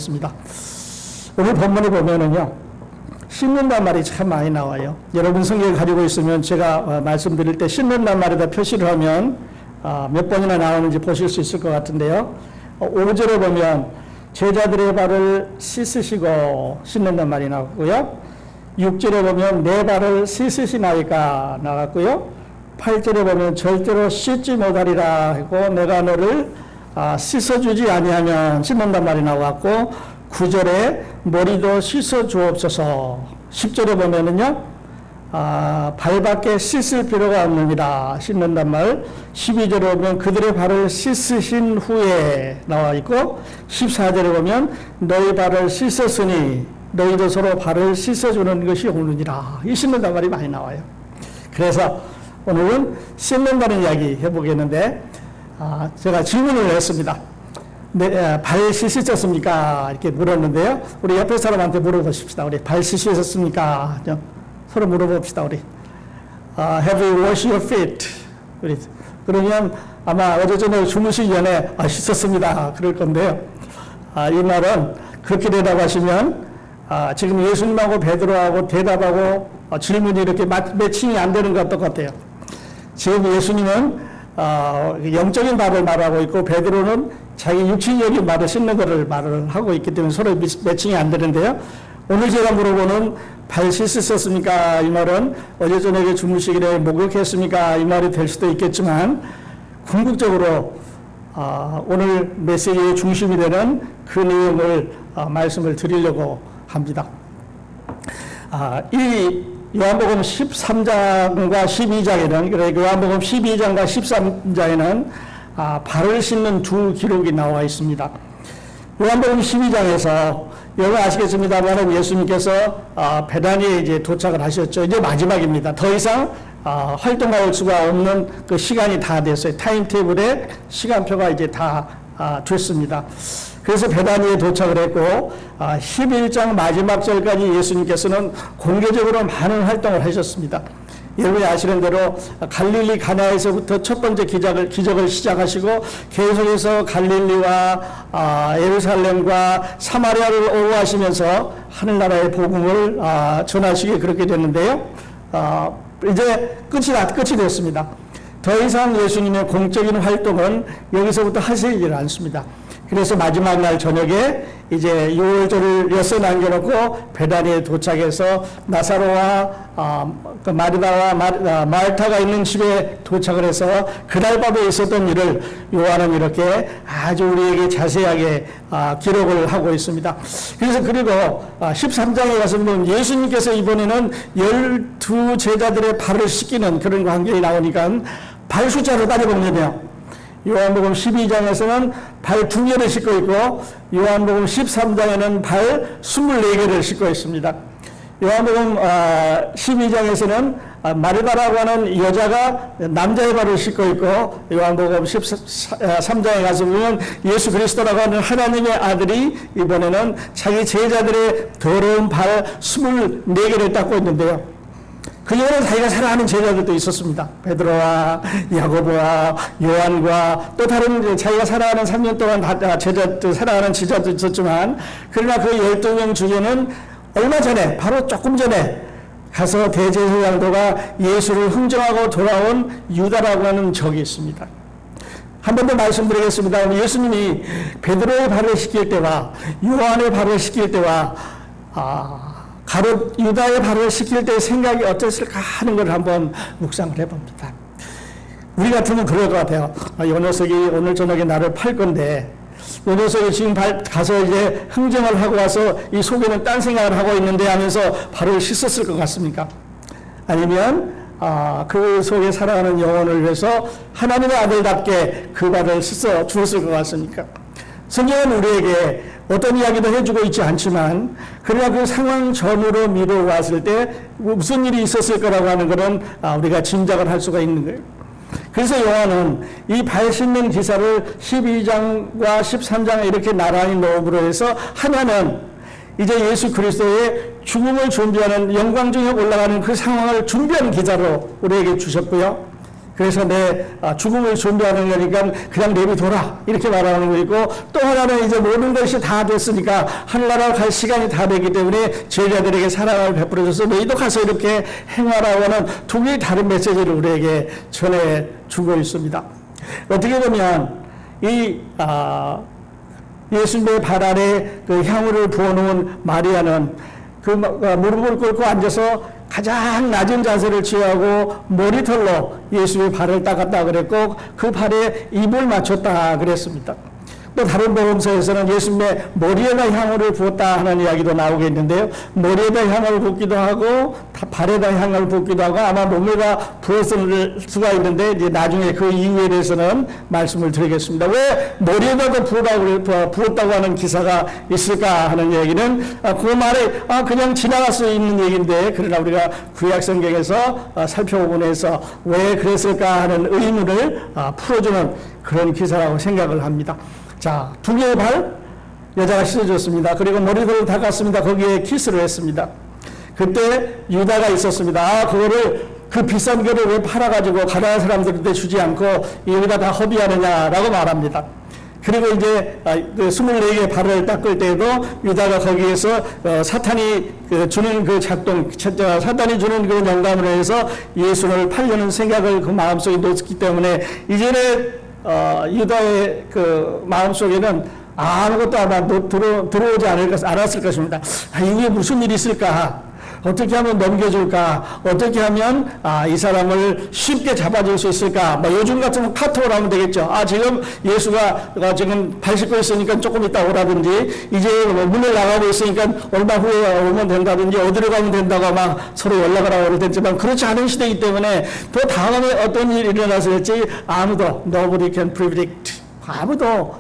하겠습니다. 오늘 본문에 보면은요, 씻는단 말이 참 많이 나와요. 여러분 성경을 가지고 있으면 제가 말씀드릴 때 씻는단 말에다 표시를 하면 몇 번이나 나오는지 보실 수 있을 것 같은데요. 5절에 보면 제자들의 발을 씻으시고 씻는단 말이 나왔고요. 6절에 보면 내 발을 씻으시나이까 나왔고요. 8절에 보면 절대로 씻지 못하리라 하고 내가 너를 씻어주지 아니하면 씻는단 말이 나왔고, 9절에 머리도 씻어 주옵소서. 10절에 보면은요, 발밖에 씻을 필요가 없느니라 씻는단 말. 12절에 보면 그들의 발을 씻으신 후에 나와 있고, 14절에 보면 너희 발을 씻었으니 너희도 서로 발을 씻어주는 것이 오느니라. 이 씻는단 말이 많이 나와요. 그래서 오늘은 씻는다는 이야기 해보겠는데, 제가 질문을 했습니다. 네, 발 씻으셨습니까? 이렇게 물었는데요. 우리 옆에 사람한테 물어보십시다. 우리 발 씻으셨습니까? 서로 물어봅시다. 우리 Have you washed your feet? 우리 그러면 아마 어제 저녁 주무시기 전에 씻었습니다. 그럴 건데요. 이 말은 그렇게 대답하시면 지금 예수님하고 베드로하고 대답하고 질문이 이렇게 매칭이 안 되는 것 똑같아요. 지금 예수님은 영적인 말을 말하고 있고 베드로는 자기 육신적인 말을 씻는 것을 말을 하고 있기 때문에 서로 매칭이 안 되는데요. 오늘 제가 물어보는 발 씻으셨습니까? 이 말은 어제 저녁에 주무시기에 목욕했습니까? 이 말이 될 수도 있겠지만 궁극적으로 오늘 메시지의 중심이 되는 그 내용을 말씀을 드리려고 합니다. 이 요한복음 13장과 12장에는, 그래 요한복음 12장과 13장에는 발을 씻는 두 기록이 나와 있습니다. 요한복음 12장에서 여러분 아시겠습니다만 예수님께서 베다니에 이제 도착을 하셨죠. 이제 마지막입니다. 더 이상 활동할 수가 없는 그 시간이 다 됐어요. 타임테이블에 시간표가 이제 다 됐습니다. 그래서 베다니에 도착을 했고 11장 마지막 절까지 예수님께서는 공개적으로 많은 활동을 하셨습니다. 여러분이 아시는 대로 갈릴리 가나에서부터 첫 번째 기적을 시작하시고 계속해서 갈릴리와 예루살렘과 사마리아를 오가시면서 하늘나라의 복음을 전하시게 그렇게 됐는데요. 이제 끝이 됐습니다. 더 이상 예수님의 공적인 활동은 여기서부터 하시질 않습니다. 그래서 마지막 날 저녁에 이제 유월절을 엿새 남겨놓고 베다니에 도착해서 나사로와 마리다와 말타가 있는 집에 도착을 해서 그날 밤에 있었던 일을 요한은 이렇게 아주 우리에게 자세하게 기록을 하고 있습니다. 그래서 그리고 13장에 가서 보면 예수님께서 이번에는 12 제자들의 발을 씻기는 그런 광경이 나오니까 발 숫자를 따져보면요, 요한복음 12장에서는 발 2개를 씻고 있고 요한복음 13장에는 발 24개를 씻고 있습니다. 요한복음 12장에서는 마리다라고 하는 여자가 남자의 발을 씻고 있고 요한복음 13장에 가서 보면 예수 그리스도라고 하는 하나님의 아들이 이번에는 자기 제자들의 더러운 발 24개를 닦고 있는데요. 그 전에 자기가 사랑하는 제자들도 있었습니다. 베드로와 야고보와 요한과 또 다른 자기가 사랑하는 3년 동안 사랑하는 제자도 있었지만, 그러나 그 12명 중에는 얼마 전에, 바로 조금 전에 가서 대제사장도가 예수를 흥정하고 돌아온 유다라고 하는 적이 있습니다. 한 번 더 말씀드리겠습니다. 예수님이 베드로의 발을 씻길 때와 요한의 발을 씻길 때와 가롯 유다의 발을 씻길 때의 생각이 어땠을까 하는 걸 한번 묵상을 해봅니다. 우리 같으면 그럴 것 같아요. 요 녀석이 오늘 저녁에 나를 팔 건데 요 녀석이 지금 가서 이제 흥정을 하고 와서 이 속에는 딴 생각을 하고 있는데 하면서 발을 씻었을 것 같습니까? 아니면 그 속에 살아가는 영혼을 위해서 하나님의 아들답게 그 발을 씻어 주었을 것 같습니까? 성경은 우리에게 어떤 이야기도 해주고 있지 않지만, 그러나 그 상황 전으로 미뤄왔을 때 무슨 일이 있었을 거라고 하는 것은 우리가 짐작을 할 수가 있는 거예요. 그래서 요한은 이 발 씻는 기사를 12장과 13장에 이렇게 나란히 놓음으로 해서 하나는 이제 예수 그리스도의 죽음을 준비하는 영광 중에 올라가는 그 상황을 준비하는 기사로 우리에게 주셨고요. 그래서 내 죽음을 준비하는 거니까 그냥 내비둬라 이렇게 말하는 거 있고, 또 하나는 이제 모든 것이 다 됐으니까 하늘나라 갈 시간이 다 되기 때문에 제자들에게 사랑을 베풀어줘서 너희도 가서 이렇게 행하라고 하는 두 개의 다른 메시지를 우리에게 전해주고 있습니다. 어떻게 보면 이 예수님의 발 아래 그 향유를 부어놓은 마리아는 그 무릎을 꿇고 앉아서 가장 낮은 자세를 취하고 머리털로 예수의 발을 닦았다 그랬고, 그 발에 입을 맞췄다 그랬습니다. 또 다른 복음서에서는 예수님의 머리에다 향유를 부었다 하는 이야기도 나오겠는데요. 머리에다 향유를 붓기도 하고 발에다 향유를 붓기도 하고 아마 몸에다 부었을 수가 있는데, 이제 나중에 그 이유에 대해서는 말씀을 드리겠습니다. 왜 머리에다가 부었다고 하는 기사가 있을까 하는 얘기는 그 말에 그냥 지나갈 수 있는 얘기인데, 그러나 우리가 구약 성경에서 살펴보고 해서 왜 그랬을까 하는 의문을 풀어주는 그런 기사라고 생각을 합니다. 자, 두 개의 발 여자가 씻어줬습니다. 그리고 머리털을 닦았습니다. 거기에 키스를 했습니다. 그때 유다가 있었습니다. 그거를 그 비싼 거를 왜 팔아가지고 가난한 사람들한테 주지 않고 여기다 다 허비하느냐라고 말합니다. 그리고 이제 그 24개의 발을 닦을 때에도 유다가 거기에서 사탄이 주는 그 작동, 사탄이 주는 그 영감으로 해서 예수를 팔려는 생각을 그 마음속에 놓았기 때문에 이제는 유다의 그 마음속에는 아무것도 아마 들어오지 않았을 것입니다. 이게 무슨 일이 있을까? 어떻게 하면 넘겨줄까? 어떻게 하면 이 사람을 쉽게 잡아줄 수 있을까? 뭐 요즘 같으면 카톡을 하면 되겠죠. 지금 예수가 지금 발 씻고 있으니까 조금 이따 오라든지, 이제 문을 나가고 있으니까 얼마 후에 오면 된다든지, 어디로 가면 된다고 아마 서로 연락을 하고 그랬지만, 그렇지 않은 시대이기 때문에 또 다음에 어떤 일이 일어나서 했지 아무도 nobody can predict, 아무도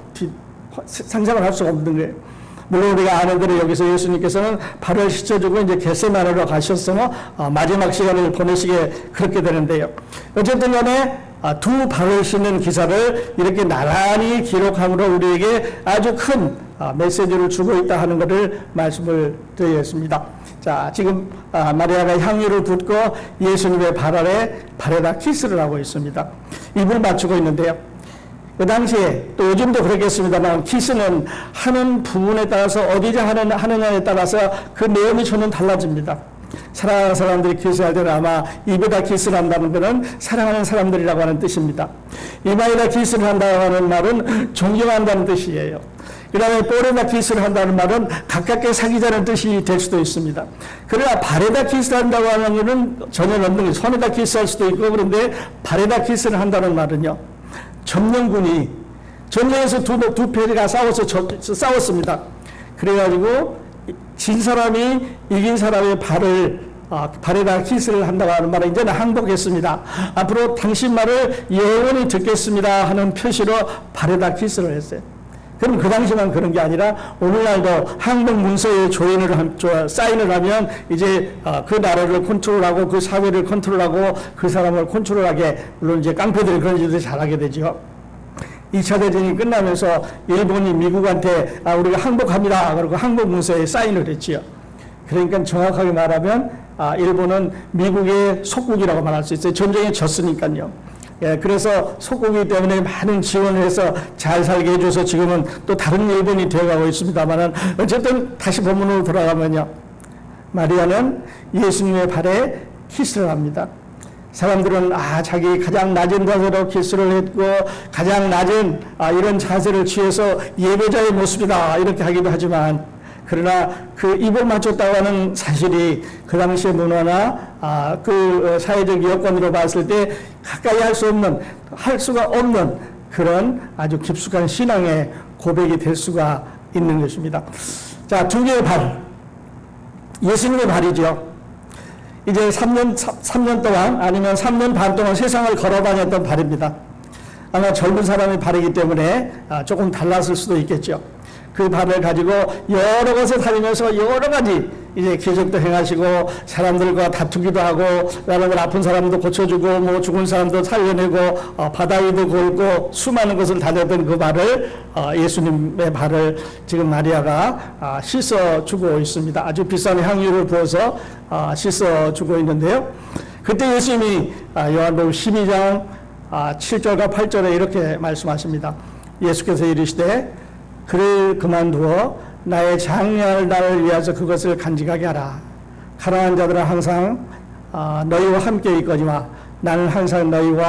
상상을 할 수가 없는 거예요. 물론 우리가 아는 대로 여기서 예수님께서는 발을 씻어주고 이제 겟세마네로 가셔서 마지막 시간을 보내시게 그렇게 되는데요. 어쨌든 간에 두 발을 씻는 기사를 이렇게 나란히 기록함으로 우리에게 아주 큰 메시지를 주고 있다 하는 것을 말씀을 드리겠습니다. 자, 지금 마리아가 향유를 붓고 예수님의 발 아래 발에다 키스를 하고 있습니다. 입을 맞추고 있는데요. 그 당시에 또 요즘도 그렇겠습니다만, 키스는 하는 부분에 따라서 어디서 하느냐에 따라서 그 내용이 전혀 달라집니다. 사랑하는 사람들이 키스할 때는 아마 입에다 키스를 한다는 것은 사랑하는 사람들이라고 하는 뜻입니다. 이마에다 키스를 한다고 하는 말은 존경한다는 뜻이에요. 그 다음에 볼에다 키스를 한다는 말은 가깝게 사귀자는 뜻이 될 수도 있습니다. 그러나 발에다 키스를 한다고 하는 것은 전혀 없는 거예요. 손에다 키스할 수도 있고, 그런데 발에다 키스를 한다는 말은요, 점령군이 전쟁에서 두 패가 싸웠습니다. 그래가지고 진 사람이 이긴 사람의 발에다 키스를 한다고 하는 말은 이제는 항복했습니다. 앞으로 당신 말을 영원히 듣겠습니다 하는 표시로 발에다 키스를 했어요. 그럼 그 당시만 그런 게 아니라 오늘날도 항복 문서에 사인을 하면 이제 그 나라를 컨트롤하고 그 사회를 컨트롤하고 그 사람을 컨트롤하게, 물론 이제 깡패들이 그런 짓을 잘하게 되죠. 2차 대전이 끝나면서 일본이 미국한테 우리가 항복합니다. 그리고 항복 문서에 사인을 했지요. 그러니까 정확하게 말하면 일본은 미국의 속국이라고 말할 수 있어요. 전쟁에 졌으니까요. 예, 그래서 속국이기 때문에 많은 지원을 해서 잘 살게 해줘서 지금은 또 다른 일본이 되어가고 있습니다만은, 어쨌든 다시 본문으로 돌아가면요, 마리아는 예수님의 발에 키스를 합니다. 사람들은 자기 가장 낮은 자세로 키스를 했고 가장 낮은 이런 자세를 취해서 예배자의 모습이다 이렇게 하기도 하지만, 그러나 그 입을 맞췄다고 하는 사실이 그 당시의 문화나 그 사회적 여건으로 봤을 때 가까이 할 수가 없는 그런 아주 깊숙한 신앙의 고백이 될 수가 있는 것입니다. 자, 두 개의 발, 예수님의 발이죠. 이제 3년 동안 아니면 3년 반 동안 세상을 걸어 다녔던 발입니다. 아마 젊은 사람의 발이기 때문에 조금 달랐을 수도 있겠죠. 그 발을 가지고 여러 곳에 다니면서 여러 가지 이제 기적도 행하시고 사람들과 다투기도 하고, 여러분 아픈 사람도 고쳐주고 뭐 죽은 사람도 살려내고 바다 위도 걸고 수많은 것을 다녔던 그 발을, 예수님의 발을 지금 마리아가 씻어주고 있습니다. 아주 비싼 향유를 부어서 씻어주고 있는데요. 그때 예수님이 요한복음 12장 7절과 8절에 이렇게 말씀하십니다. 예수께서 이르시되 그를 그만두어 나의 장래할 날을 위하여 그것을 간직하게 하라. 가난한 자들은 항상 너희와 함께 있거니와 나는 항상 나는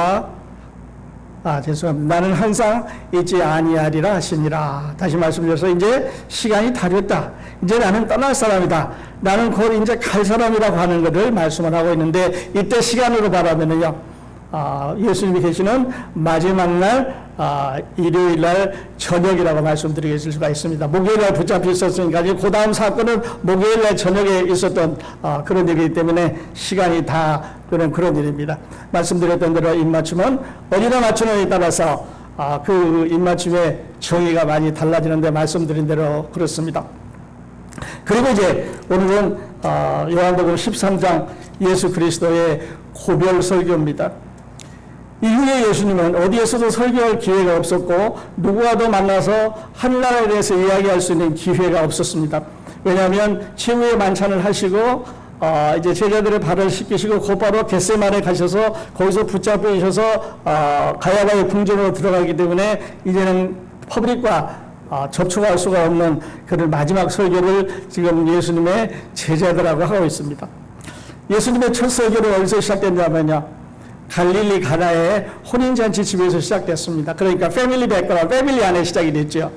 항상 있지 아니하리라 하시니라. 다시 말씀드려서 이제 시간이 다 됐다. 이제 나는 떠날 사람이다. 나는 곧 이제 갈 사람이라고 하는 것을 말씀을 하고 있는데, 이때 시간으로 바라면은요, 예수님이 계시는 마지막 날 일요일 날 저녁이라고 말씀드리겠을 수가 있습니다. 목요일 날 붙잡혀 있었으니까 그 다음 사건은 목요일 날 저녁에 있었던 그런 일이기 때문에 시간이 다 그런 일입니다. 말씀드렸던 대로 입맞춤은 어디다 맞추느냐에 따라서 그 입맞춤의 정의가 많이 달라지는데, 말씀드린 대로 그렇습니다. 그리고 이제 오늘은 요한복음 13장 예수 그리스도의 고별 설교입니다. 이후에 예수님은 어디에서도 설교할 기회가 없었고 누구와도 만나서 하늘나라에 대해서 이야기할 수 있는 기회가 없었습니다. 왜냐하면 최후의 만찬을 하시고 이제 제자들의 발을 씻기시고 곧바로 겟세마네 가셔서 거기서 붙잡히셔서 가야바의 궁전으로 들어가기 때문에 이제는 퍼블릭과 접촉할 수가 없는 그런 마지막 설교를 지금 예수님의 제자들하고 하고 있습니다. 예수님의 첫 설교는 어디서 시작됐냐면요, 갈릴리 가나의 혼인잔치 집에서 시작됐습니다. 그러니까 패밀리 백그라운드, 패밀리 안에 시작이 됐죠.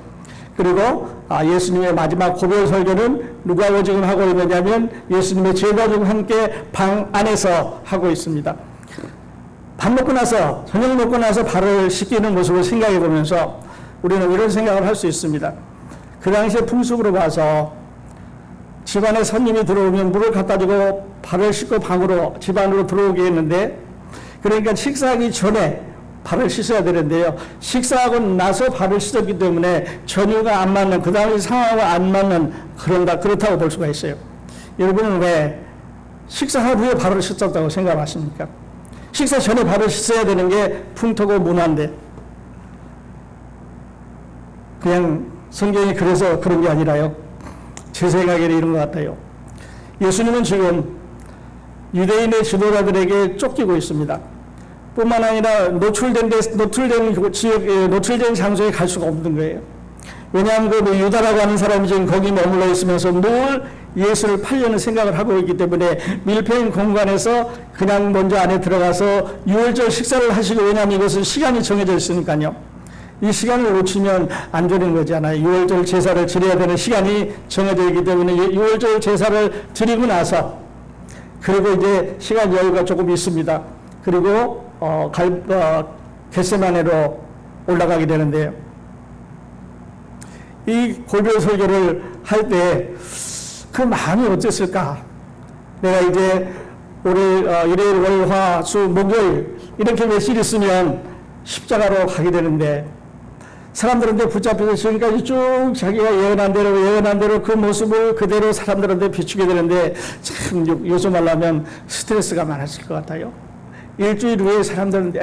그리고 예수님의 마지막 고별 설교는 누구하고 지금 하고 있느냐면 예수님의 제자들과 함께 방 안에서 하고 있습니다. 밥 먹고 나서, 저녁 먹고 나서 발을 씻기는 모습을 생각해 보면서 우리는 이런 생각을 할 수 있습니다. 그 당시에 풍습으로 봐서 집안에 손님이 들어오면 물을 갖다 주고 발을 씻고 방으로, 집 안으로 들어오게 했는데, 그러니까 식사하기 전에 발을 씻어야 되는데요, 식사하고 나서 발을 씻었기 때문에 전후가 안 맞는, 그 당시 상황과 안 맞는 그렇다고 볼 수가 있어요. 여러분은 왜 식사한 후에 발을 씻었다고 생각하십니까? 식사 전에 발을 씻어야 되는 게 풍토고 문화인데, 그냥 성경이 그래서 그런 게 아니라요, 제 생각에는 이런 것 같아요. 예수님은 지금 유대인의 지도자들에게 쫓기고 있습니다. 뿐만 아니라 노출된 지역에, 노출된 장소에 갈 수가 없는 거예요. 왜냐하면 그 유다라고 하는 사람이 지금 거기 머물러 있으면서 늘 예수를 팔려는 생각을 하고 있기 때문에 밀폐인 공간에서 그냥 먼저 안에 들어가서 유월절 식사를 하시고, 왜냐하면 이것은 시간이 정해져 있으니까요. 이 시간을 놓치면 안 되는 거잖아요. 유월절 제사를 드려야 되는 시간이 정해져 있기 때문에 유월절 제사를 드리고 나서, 그리고 이제 시간 여유가 조금 있습니다. 그리고 겟세마네로 올라가게 되는데요. 이 고별 설교를 할 때 그 마음이 어땠을까? 내가 이제 올해 일요일, 월, 화, 수, 목요일 이렇게 며칠 있으면 십자가로 가게 되는데, 사람들한테 붙잡혀서 지금까지 쭉 자기가 예언한 대로 그 모습을 그대로 사람들한테 비추게 되는데, 참 요즘 말하면 스트레스가 많았을 것 같아요. 일주일 후에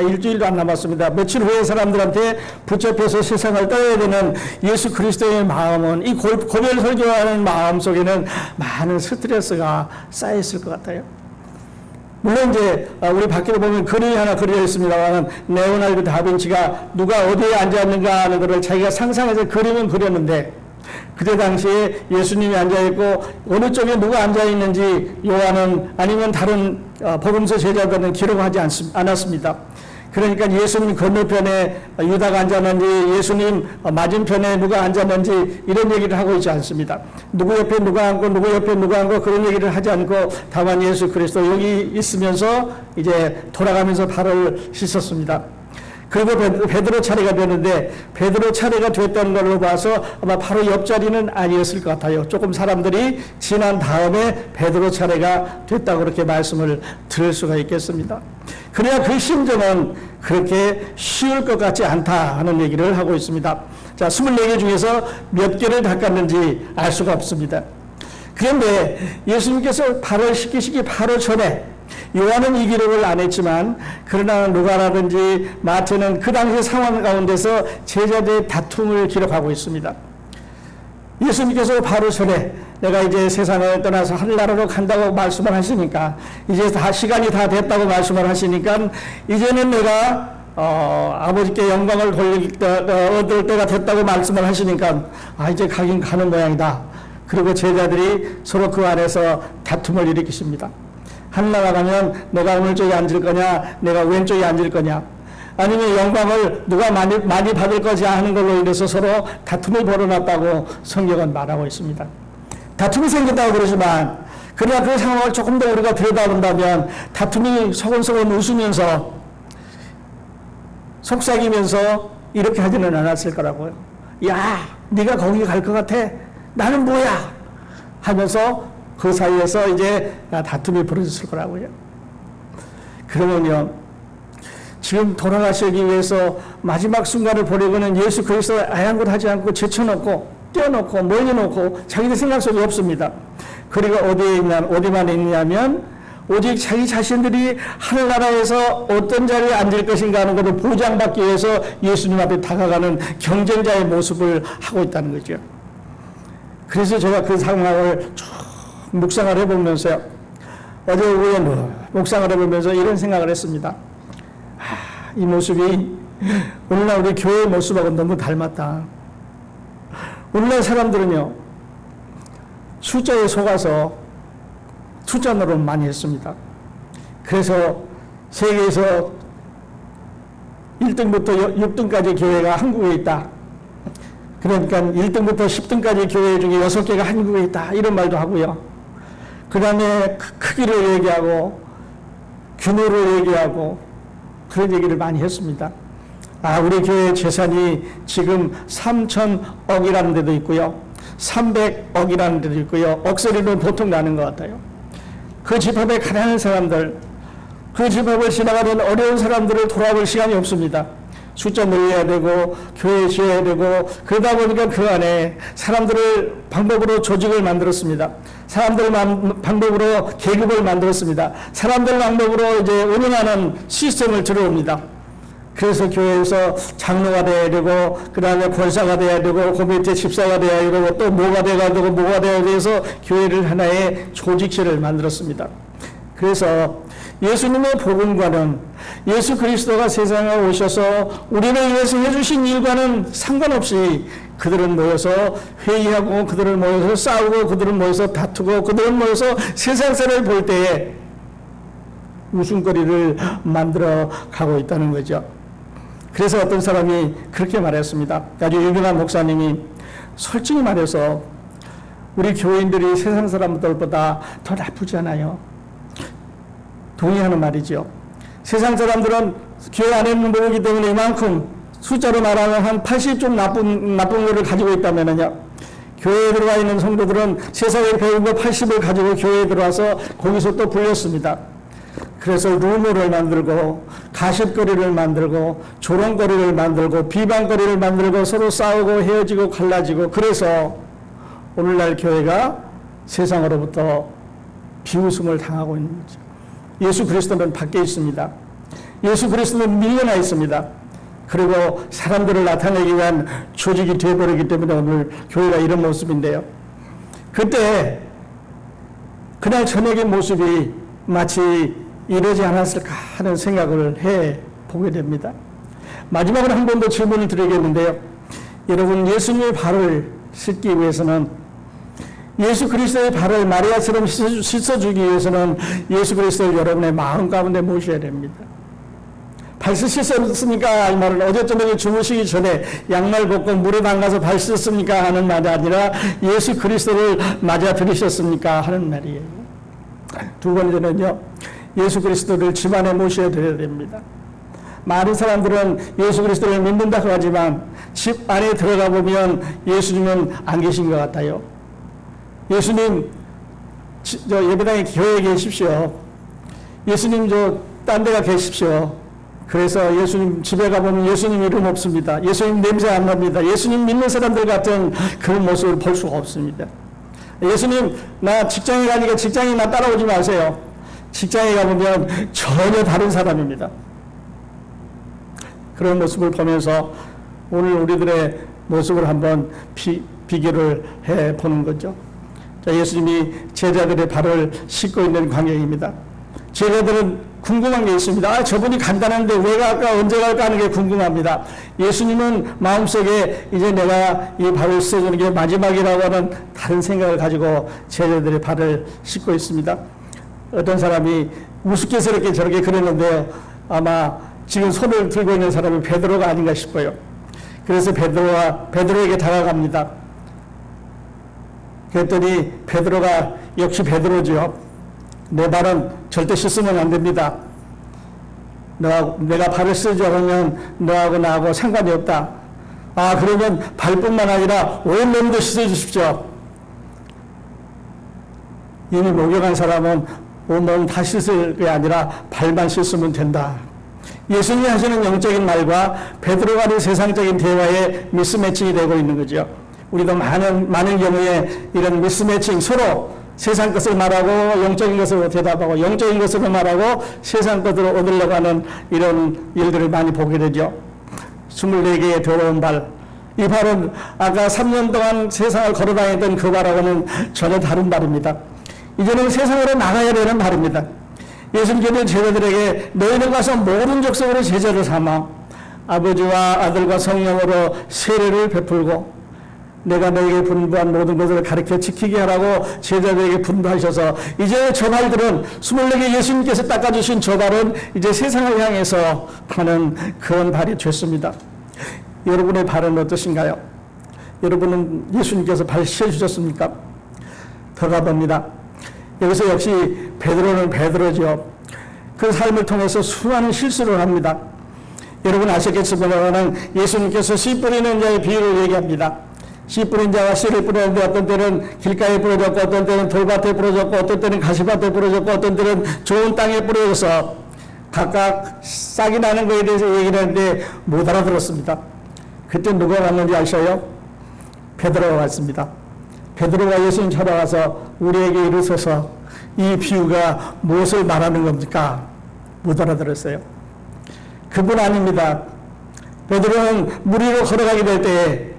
일주일도 안 남았습니다. 며칠 후에 사람들한테 붙잡혀서 세상을 떠나야 되는 예수 그리스도의 마음은, 이 고별 설교하는 마음 속에는 많은 스트레스가 쌓여있을 것 같아요. 물론 이제 우리 밖에 보면 그림이 하나 그려져 있습니다만, 레오나르도 다빈치가 누가 어디에 앉았는가 하는 것을 자기가 상상해서 그림은 그렸는데, 그때 당시에 예수님이 앉아있고 어느 쪽에 누가 앉아있는지 요한은 아니면 다른 복음서 제자들은 기록하지 않았습니다. 그러니까 예수님 건너편에 유다가 앉았는지, 예수님 맞은편에 누가 앉았는지 이런 얘기를 하고 있지 않습니다. 누구 옆에 누가 앉고 누구 옆에 누가 앉고 그런 얘기를 하지 않고, 다만 예수 그리스도 여기 있으면서 이제 돌아가면서 발을 씻었습니다. 그리고 베드로 차례가 되는데, 베드로 차례가 됐다는 걸로 봐서 아마 바로 옆자리는 아니었을 것 같아요. 조금 사람들이 지난 다음에 베드로 차례가 됐다고 그렇게 말씀을 드릴 수가 있겠습니다. 그래야 그 심정은 그렇게 쉬울 것 같지 않다 하는 얘기를 하고 있습니다. 자, 24개 중에서 몇 개를 닦았는지 알 수가 없습니다. 그런데 예수님께서 발을 씻기시기 바로 전에, 요한은 이 기록을 안 했지만 그러나 누가라든지 마태는 그 당시 상황 가운데서 제자들의 다툼을 기록하고 있습니다. 예수님께서 바로 전에 내가 이제 세상을 떠나서 하늘나라로 간다고 말씀을 하시니까, 이제 다 시간이 다 됐다고 말씀을 하시니까, 이제는 내가 아버지께 영광을 얻을 때가 됐다고 말씀을 하시니까 이제 가긴 가는 모양이다. 그리고 제자들이 서로 그 안에서 다툼을 일으키십니다. 하늘나라 가면 내가 오른쪽에 앉을 거냐, 내가 왼쪽에 앉을 거냐, 아니면 영광을 누가 많이 받을 거냐 하는 걸로 인해서 서로 다툼을 벌여놨다고 성경은 말하고 있습니다. 다툼이 생긴다고 그러지만, 그러나 그 상황을 조금 더 우리가 들여다본다면 다툼이 소곤소곤 웃으면서 속삭이면서 이렇게 하지는 않았을 거라고요. 야, 네가 거기 갈 것 같아? 나는 뭐야? 하면서 그 사이에서 이제 다툼이 벌어졌을 거라고요. 그러면요, 지금 돌아가시기 위해서 마지막 순간을 보내고는 예수 그리스도를 아양곳하지 않고 제쳐놓고 떼어놓고 멀리놓고 자기들 생각 속에 없습니다. 그리고 어디만 있냐면 오직 자기 자신들이 하늘나라에서 어떤 자리에 앉을 것인가 하는 것을 보장받기 위해서 예수님 앞에 다가가는 경쟁자의 모습을 하고 있다는 거죠. 그래서 제가 그 상황을 쭉 묵상을 해보면서요, 어제 오후에 묵상을 해보면서 이런 생각을 했습니다. 이 모습이 오늘날 우리 교회의 모습하고 너무 닮았다. 오늘날 사람들은요, 숫자에 속아서 숫자 노릇 많이 했습니다. 그래서 세계에서 1등부터 6등까지 교회가 한국에 있다. 그러니까 1등부터 10등까지 교회 중에 6개가 한국에 있다. 이런 말도 하고요. 그 다음에 크기를 얘기하고 규모를 얘기하고 그런 얘기를 많이 했습니다. 우리 교회 재산이 지금 3,000억이라는 데도 있고요. 300억이라는 데도 있고요. 억소리는 보통 나는 것 같아요. 그 집합에 가난한 사람들, 그 집합을 지나가는 어려운 사람들을 돌아볼 시간이 없습니다. 숫자 늘려야 되고 교회 지어야 되고 그러다 보니까 그 안에 사람들을 방법으로 조직을 만들었습니다. 사람들 방법으로 계급을 만들었습니다. 사람들 방법으로 이제 운영하는 시스템을 들어옵니다. 그래서 교회에서 장로가 돼야 되고 그 다음에 권사가 돼야 되고 그 밑에 집사가 돼야 되고 또 뭐가 돼야 되고 뭐가 돼야 돼서 교회를 하나의 조직체를 만들었습니다. 그래서 예수님의 복음과는 예수 그리스도가 세상에 오셔서 우리를 위해서 해주신 일과는 상관없이 그들은 모여서 회의하고 그들은 모여서 싸우고 그들은 모여서 다투고 그들은 모여서 세상사를 볼 때에 웃음거리를 만들어 가고 있다는 거죠. 그래서 어떤 사람이 그렇게 말했습니다. 아주 유명한 목사님이 솔직히 말해서 우리 교인들이 세상 사람들보다 더 나쁘지 않아요. 동의하는 말이죠. 세상 사람들은 교회 안에 있는 모이기 때문에 이만큼 숫자로 말하면 한 80좀 나쁜 거를 가지고 있다면요. 교회에 들어와 있는 성도들은 세상에 배운 거 80을 가지고 교회에 들어와서 거기서 또 불렸습니다. 그래서 루머를 만들고 가십거리를 만들고 조롱거리를 만들고 비방거리를 만들고 서로 싸우고 헤어지고 갈라지고 그래서 오늘날 교회가 세상으로부터 비웃음을 당하고 있는 거죠. 예수 그리스도는 밖에 있습니다. 예수 그리스도는 밀려나 있습니다. 그리고 사람들을 나타내기 위한 조직이 되어버리기 때문에 오늘 교회가 이런 모습인데요. 그때 그날 저녁의 모습이 마치 이러지 않았을까 하는 생각을 해보게 됩니다. 마지막으로 한 번 더 질문을 드리겠는데요. 여러분, 예수님의 발을 씻기 위해서는 예수 그리스도의 발을 마리아처럼 씻어주기 위해서는 예수 그리스도를 여러분의 마음 가운데 모셔야 됩니다. 발 씻었습니까? 이 말은 어제 저녁에 주무시기 전에 양말 벗고 물에 담가서 발 씻었습니까? 하는 말이 아니라 예수 그리스도를 맞아 들이셨습니까? 하는 말이에요. 두 번째는요, 예수 그리스도를 집 안에 모셔야 됩니다. 많은 사람들은 예수 그리스도를 믿는다고 하지만 집 안에 들어가 보면 예수님은 안 계신 것 같아요. 예수님, 저 예배당에 교회에 계십시오. 예수님 딴 데가 계십시오. 그래서 예수님 집에 가보면 예수님 이름 없습니다. 예수님 냄새 안 납니다. 예수님 믿는 사람들 같은 그런 모습을 볼 수가 없습니다. 예수님, 나 직장에 가니까 직장에 나 따라오지 마세요. 직장에 가보면 전혀 다른 사람입니다. 그런 모습을 보면서 오늘 우리들의 모습을 한번 비교를 해보는 거죠. 자, 예수님이 제자들의 발을 씻고 있는 광경입니다. 제자들은 궁금한 게 있습니다. 아, 저분이 간단한데 왜 갈까, 언제 갈까 하는 게 궁금합니다. 예수님은 마음속에 이제 내가 이 발을 씻어주는 게 마지막이라고 하는 다른 생각을 가지고 제자들의 발을 씻고 있습니다. 어떤 사람이 우스갯스럽게 저렇게 그랬는데요. 아마 지금 손을 들고 있는 사람이 베드로가 아닌가 싶어요. 그래서 베드로에게 다가갑니다. 그랬더니 베드로가 역시 베드로죠. 내 발은 절대 씻으면 안 됩니다. 내가 발을 쓰지 않으면 너하고 나하고 상관이 없다. 아, 그러면 발뿐만 아니라 온 몸도 씻어주십시오. 이미 목욕한 사람은 온몸 다 씻을 게 아니라 발만 씻으면 된다. 예수님이 하시는 영적인 말과 베드로가 하는 세상적인 대화에 미스매칭이 되고 있는 거죠. 우리도 많은 경우에 이런 미스매칭, 서로 세상 것을 말하고 영적인 것으로 대답하고 영적인 것으로 말하고 세상 것으로 얻으려고 하는 이런 일들을 많이 보게 되죠. 24개의 더러운 발. 이 발은 아까 3년 동안 세상을 걸어다녔던 그 발하고는 전혀 다른 발입니다. 이제는 세상으로 나가야 되는 발입니다. 예수님께서 제자들에게 너희는 가서 모든 족속으로 제자를 삼아 아버지와 아들과 성령으로 세례를 베풀고 내가 너에게 분부한 모든 것을 가르쳐 지키게 하라고 제자들에게 분부하셔서 이제 저 발들은 24개 예수님께서 닦아주신 저 발은 이제 세상을 향해서 가는 그런 발이 됐습니다. 여러분의 발은 어떠신가요? 여러분은 예수님께서 발 씻어주셨습니까? 더 가봅니다. 여기서 역시 베드로는 베드로죠. 그 삶을 통해서 수많은 실수를 합니다. 여러분 아시겠지만 예수님께서 씨 뿌리는 자의 비유를 얘기합니다. 씨 뿌린 자가 씨를 뿌렸는데 어떤 때는 길가에 뿌려졌고 어떤 때는 돌밭에 뿌려졌고 어떤 때는 가시밭에 뿌려졌고 어떤 때는 좋은 땅에 뿌려져서 각각 싹이 나는 것에 대해서 얘기를 하는데 못 알아들었습니다. 그때 누가 왔는지 아셔요? 베드로가 왔습니다. 베드로가 예수님 찾아와서 우리에게 이르소서 이 비유가 무엇을 말하는 겁니까? 못 알아들었어요. 그분 아닙니다. 베드로는 물 위로 걸어가게 될 때에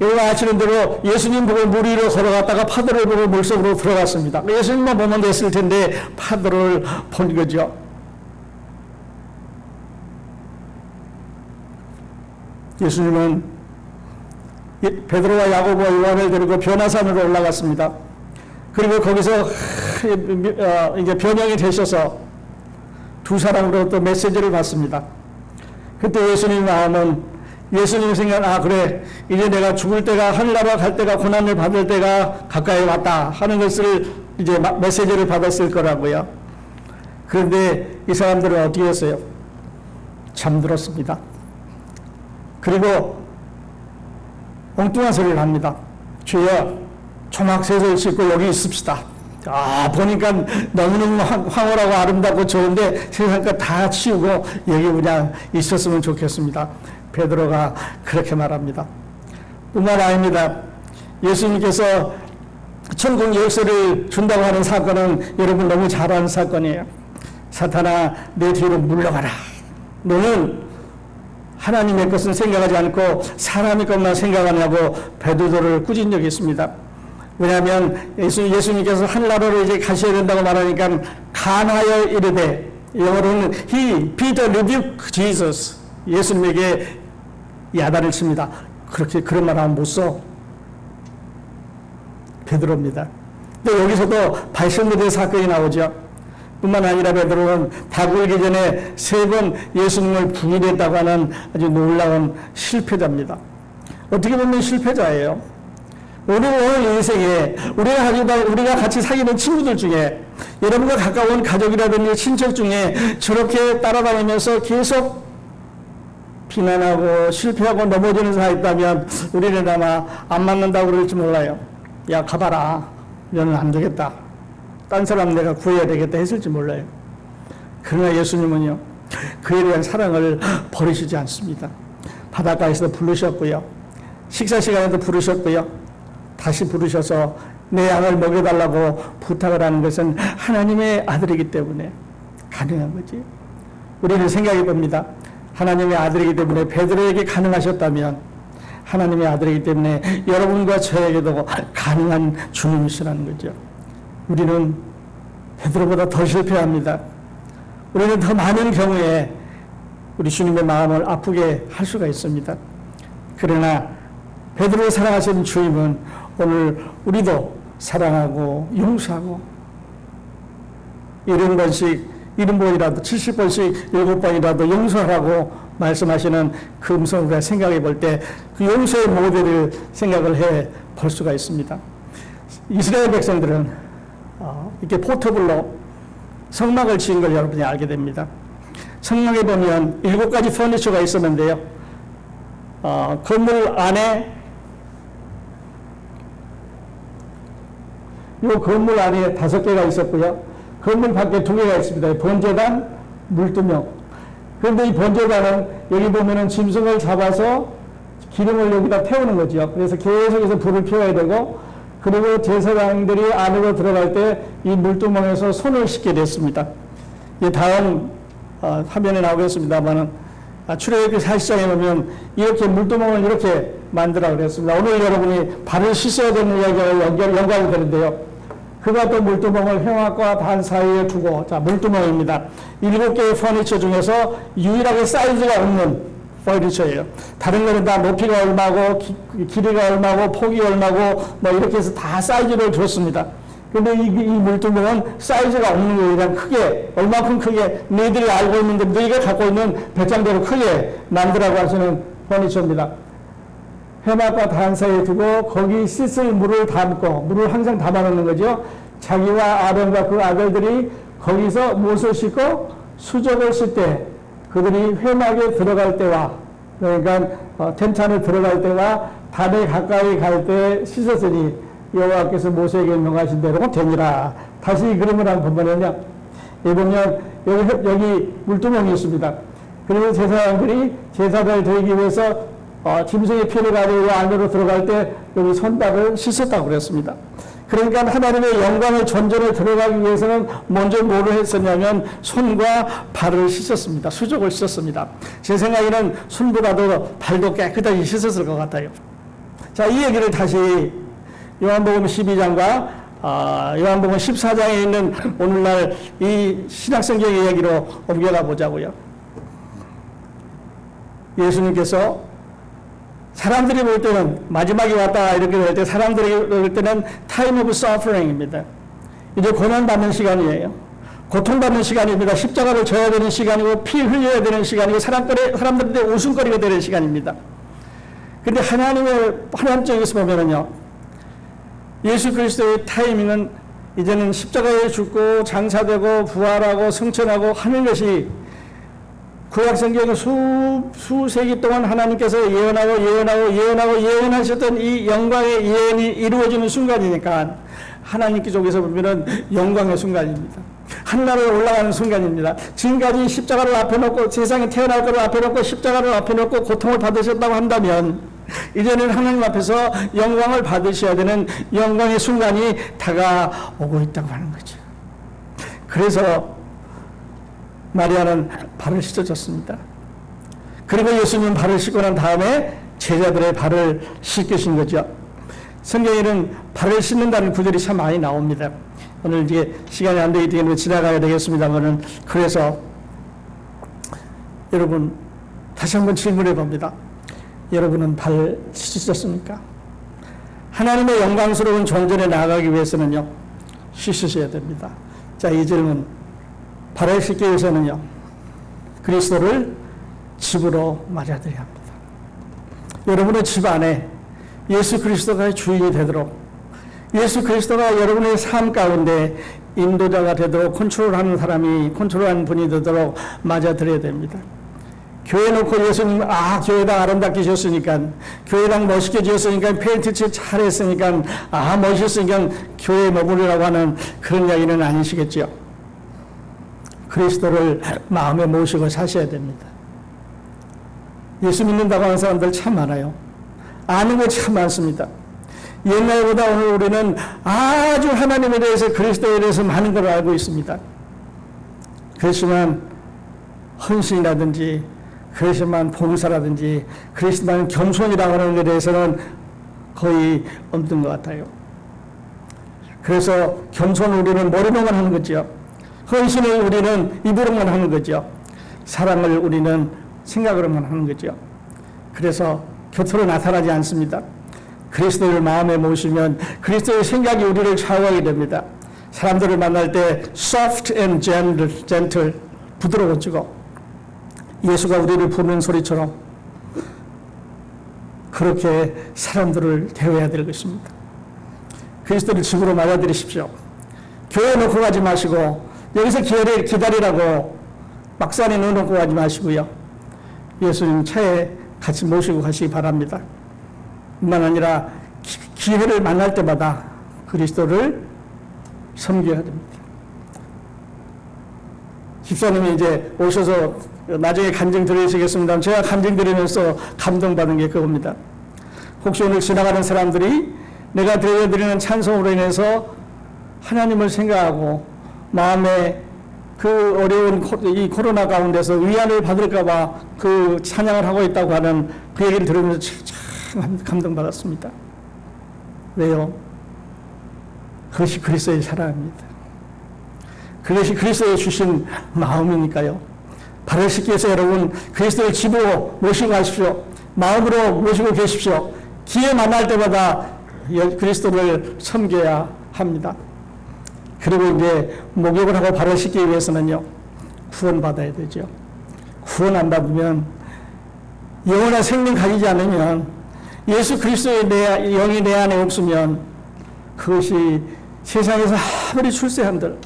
여러분 아시는 대로 예수님 보고 물 위로 걸어갔다가 파도를 보고 물속으로 들어갔습니다. 예수님만 보면 됐을 텐데 파도를 본 거죠. 예수님은 베드로와 야고보와 요한을 데리고 변화산으로 올라갔습니다. 그리고 거기서 이제 변형이 되셔서 두 사람으로부터 메시지를 받습니다. 그때 예수님 마음은 예수님 생각, 그래, 이제 내가 죽을 때가, 하늘나라 갈 때가, 고난을 받을 때가 가까이 왔다 하는 것을 이제 메시지를 받았을 거라고요. 그런데 이 사람들은 어떻게 했어요? 잠들었습니다. 그리고 엉뚱한 소리를 합니다. 주여, 초막셋을 싣고 여기 있읍시다. 보니까 너무너무 황홀하고 아름답고 좋은데 세상 것 다 치우고 여기 그냥 있었으면 좋겠습니다. 베드로가 그렇게 말합니다. 뿐만 아닙니다. 예수님께서 천국 열쇠를 준다고 하는 사건은 여러분 너무 잘 아는 사건이에요. 사탄아, 내 뒤로 물러가라. 너는 하나님의 것은 생각하지 않고 사람의 것만 생각하냐고 베드로를 꾸짖은 적이 있습니다. 왜냐하면 예수님께서 하늘나라로 이제 가셔야 된다고 말하니까 간하여 이르되, 영어로는 Peter rebuked Jesus. 예수님에게 야단을 칩니다. 그런 말 하면 못 써. 베드로입니다. 근데 여기서도 발생들의 사건이 나오죠. 뿐만 아니라 베드로는 다 굴기 전에 3번 예수님을 부인했다고 하는 아주 놀라운 실패자입니다. 어떻게 보면 실패자예요. 오늘 인생에 우리가 같이 사귀는 친구들 중에 여러분과 가까운 가족이라든지 친척 중에 저렇게 따라다니면서 계속 비난하고 실패하고 넘어지는 사람이 있다면 우리는 아마 안 맞는다고 그럴지 몰라요. 야, 가봐라. 너는 안 되겠다. 딴 사람 내가 구해야 되겠다 했을지 몰라요. 그러나 예수님은요, 그에 대한 사랑을 버리시지 않습니다. 바닷가에서 부르셨고요. 식사 시간에도 부르셨고요. 다시 부르셔서 내 양을 먹여달라고 부탁을 하는 것은 하나님의 아들이기 때문에 가능한 거지. 우리는 생각해 봅니다. 하나님의 아들이기 때문에 베드로에게 가능하셨다면 하나님의 아들이기 때문에 여러분과 저에게도 가능한 주님이시라는 거죠. 우리는 베드로보다 더 실패합니다. 우리는 더 많은 경우에 우리 주님의 마음을 아프게 할 수가 있습니다. 그러나 베드로를 사랑하시는 주님은 오늘 우리도 사랑하고 용서하고 70번이라도 70번씩 7번이라도 용서하라고 말씀하시는 그 음성을 우리가 생각해 볼 때 그 용서의 모델을 생각을 해 볼 수가 있습니다. 이스라엘 백성들은 이렇게 포터블로 성막을 지은 걸 여러분이 알게 됩니다. 성막에 보면 7가지 퍼니처가 있었는데요. 건물 안에 이 건물 안에 5개가 있었고요. 건물 밖에 2개가 있습니다. 번제단, 물두멍. 그런데 이 번제단은 여기 보면은 짐승을 잡아서 기름을 여기다 태우는 거죠. 그래서 계속해서 불을 피워야 되고, 그리고 제사장들이 안으로 들어갈 때 이 물두멍에서 손을 씻게 됐습니다. 다음 화면에 나오겠습니다만은 출애굽기 40장에 보면 이렇게 물두멍을 이렇게 만들라 그랬습니다. 오늘 여러분이 발을 씻어야 되는 이야기가 연관이 되는데요. 그가 또 물두멍을 회막과 단 사이에 두고, 자, 물두멍입니다. 7개의 퍼니처 중에서 유일하게 사이즈가 없는 퍼니처예요. 다른 거는 다 높이가 얼마고, 길이가 얼마고, 폭이 얼마고, 뭐 이렇게 해서 다 사이즈를 줬습니다. 근데 이 물두멍은 사이즈가 없는 거예요. 그냥 크게, 얼마큼 크게, 너희들이 알고 있는데, 너희가 갖고 있는 배짱대로 크게 만들라고 하시는 퍼니처입니다. 회막과 단 사이에 두고 거기 씻을 물을 담고, 물을 항상 담아놓는 거죠. 자기와 아론과 그 아들들이 거기서 무엇을 씻고 수족을 씻을 때 그들이 회막에 들어갈 때와, 그러니까 텐트 안에 들어갈 때와 단에 가까이 갈 때 씻었으니 여호와께서 모세에게 명하신 대로 되니라. 다시 이 그림을 한번 보면요, 여기 보면 여기 물두멍이 있습니다. 그리고 제사장들이 제사를 드리기 위해서 짐승의 피를 가지고 안으로 들어갈 때 여기 손발을 씻었다고 그랬습니다. 그러니까 하나님의 영광의 존전에 들어가기 위해서는 먼저 뭐를 했었냐면 손과 발을 씻었습니다. 수족을 씻었습니다. 제 생각에는 손보다도 발도 깨끗하게 씻었을 것 같아요. 자, 이 얘기를 다시 요한복음 12장과 요한복음 14장에 있는 오늘날 이 신약성경 이야기로 옮겨가 보자고요. 예수님께서 사람들이 볼 때는 마지막에 왔다 이렇게 될 때 사람들이 볼 때는 time of suffering입니다. 이제 고난받는 시간이에요. 고통받는 시간입니다. 십자가를 져야 되는 시간이고 피 흘려야 되는 시간이고 사람들한테 웃음거리가 되는 시간입니다. 그런데 하나님 쪽에서 보면은요, 예수 그리스도의 타이밍은 이제는 십자가에 죽고 장사되고 부활하고 승천하고 하는 것이 구약 성경에 수세기 동안 하나님께서 예언하셨던 이 영광의 예언이 이루어지는 순간이니까 하나님께 쪽에서 보면은 영광의 순간입니다. 하늘나라로 올라가는 순간입니다. 지금까지 십자가를 앞에 놓고 세상에 태어날 것을 앞에 놓고 십자가를 앞에 놓고 고통을 받으셨다고 한다면 이제는 하나님 앞에서 영광을 받으셔야 되는 영광의 순간이 다가오고 있다고 하는 거죠. 그래서 마리아는 발을 씻어줬습니다. 그리고 예수님 발을 씻고 난 다음에 제자들의 발을 씻기신 거죠. 성경에는 발을 씻는다는 구절이 참 많이 나옵니다. 오늘 이제 시간이 안 되기 때문에 지나가야 되겠습니다만은, 그래서 여러분 다시 한번 질문해 봅니다. 여러분은 발 씻으셨습니까? 하나님의 영광스러운 존전에 나아가기 위해서는요, 씻으셔야 됩니다. 자, 이 질문. 발을 씻기 위해서는요, 그리스도를 집으로 맞아들여야 합니다. 여러분의 집 안에 예수 그리스도가 주인이 되도록, 예수 그리스도가 여러분의 삶 가운데 인도자가 되도록 컨트롤하는 분이 되도록 맞아들여야 됩니다. 교회 놓고 예수님, 교회당 아름답게 지었으니까, 교회당 멋있게 지었으니까, 페인트 칠 잘했으니까, 멋있으니까 교회에 머무르라고 하는 그런 이야기는 아니시겠죠. 그리스도를 마음에 모시고 사셔야 됩니다. 예수 믿는다고 하는 사람들 참 많아요. 아는 거 참 많습니다. 옛날보다 오늘 우리는 아주 하나님에 대해서, 그리스도에 대해서 많은 걸 알고 있습니다. 그렇지만 헌신이라든지, 그렇지만 봉사라든지, 그렇지만 겸손이라고 하는 것에 대해서는 거의 없는 것 같아요. 그래서 겸손을 우리는 모르면만 하는 거죠. 헌신을 우리는 입으로만 하는 거죠. 사랑을 우리는 생각으로만 하는 거죠. 그래서 곁으로 나타나지 않습니다. 그리스도를 마음에 모시면 그리스도의 생각이 우리를 좌우하게 됩니다. 사람들을 만날 때 soft and gentle, 부드러워지고 예수가 우리를 부르는 소리처럼 그렇게 사람들을 대해야 될 것입니다. 그리스도를 집으로 맞아들이십시오. 교회 놓고 가지 마시고 여기서 기다리라고 막산에 넣어놓고 가지 마시고요. 예수님 차에 같이 모시고 가시기 바랍니다. 뿐만 아니라 기회를 만날 때마다 그리스도를 섬겨야 됩니다. 집사님이 이제 오셔서 나중에 간증 드리시겠습니다. 제가 간증 드리면서 감동받은 게 그겁니다. 혹시 오늘 지나가는 사람들이 내가 들려드리는 찬송으로 인해서 하나님을 생각하고 마음에 그 어려운 이 코로나 가운데서 위안을 받을까봐 그 찬양을 하고 있다고 하는 그 얘기를 들으면서 참 감동받았습니다. 왜요? 그것이 그리스도의 사랑입니다. 그것이 그리스도의 주신 마음이니까요. 발을 씻기 위해서 여러분 그리스도의 집으로 모시고 가십시오. 마음으로 모시고 계십시오. 기회 만날 때마다 그리스도를 섬겨야 합니다. 그리고 이제 목욕을 하고 발을 씻기 위해서는요, 구원받아야 되죠. 구원 안 받으면, 영원한 생명 가지지 않으면, 예수 그리스도의 영이 내 안에 없으면, 그것이 세상에서 아무리 출세한들,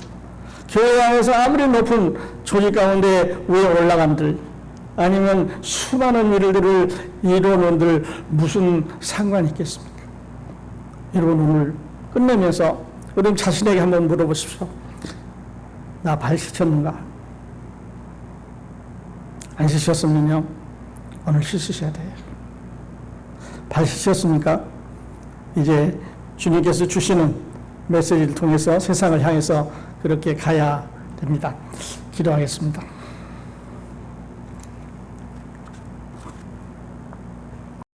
교회 안에서 아무리 높은 조직 가운데 위에 올라간들, 아니면 수많은 일들을 이루어놓은들 무슨 상관이 있겠습니까? 여러분 오늘 끝내면서 여러분 자신에게 한번 물어보십시오. 나 발 씻었는가? 안 씻었으면요, 오늘 씻으셔야 돼요. 발 씻었습니까? 이제 주님께서 주시는 메시지를 통해서 세상을 향해서 그렇게 가야 됩니다. 기도하겠습니다.